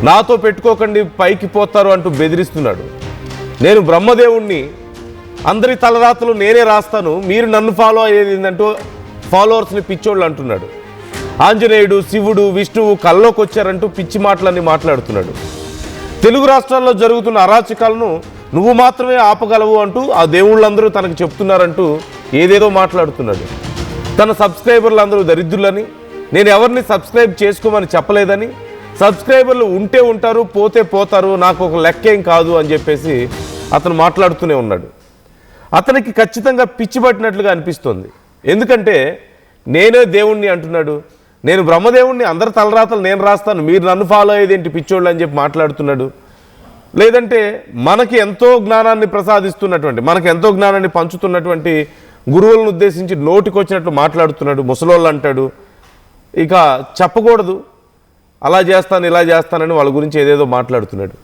నాతో పెట్టుకోకండి పైకి పోతారు అంటూ బెదిరిస్తున్నాడు. నేను బ్రహ్మదేవుణ్ణి, అందరి తలరాతలు నేనే రాస్తాను, మీరు నన్ను ఫాలో అయ్యేది ఏంటంటూ ఫాలోవర్స్ని పిచ్చోళ్ళు అంటున్నాడు. ఆంజనేయుడు, శివుడు, విష్ణువు కల్లోకి వచ్చారంటూ పిచ్చి మాటలన్నీ మాట్లాడుతున్నాడు. తెలుగు రాష్ట్రాల్లో జరుగుతున్న అరాచకాలను నువ్వు మాత్రమే ఆపగలవు అంటూ ఆ దేవుళ్ళందరూ తనకు చెప్తున్నారంటూ ఏదేదో మాట్లాడుతున్నాడు. తన సబ్స్క్రైబర్లు అందరూ దరిద్రులని, నేను ఎవరిని సబ్స్క్రైబ్ చేసుకోమని చెప్పలేదని, సబ్స్క్రైబర్లు ఉంటే ఉంటారు పోతే పోతారు, నాకు ఒక లెక్కేం కాదు అని చెప్పేసి అతను మాట్లాడుతూనే ఉన్నాడు. అతనికి ఖచ్చితంగా పిచ్చి పట్టినట్లుగా అనిపిస్తుంది. ఎందుకంటే నేనే దేవుణ్ణి అంటున్నాడు, నేను బ్రహ్మదేవుణ్ణి, అందరి తలరాతలు నేను రాస్తాను, మీరు నన్ను ఫాలో అయ్యేదేంటి పిచ్చోళ్ళు అని చెప్పి మాట్లాడుతున్నాడు. లేదంటే మనకి ఎంతో జ్ఞానాన్ని ప్రసాదిస్తున్నటువంటి, మనకి ఎంతో జ్ఞానాన్ని పంచుతున్నటువంటి గురువులను ఉద్దేశించి నోటికొచ్చినట్లు మాట్లాడుతున్నాడు. ముసలోళ్ళు అంటాడు, ఇక చెప్పకూడదు, అలా చేస్తాను ఇలా చేస్తానని వాళ్ళ గురించి ఏదేదో మాట్లాడుతున్నాడు.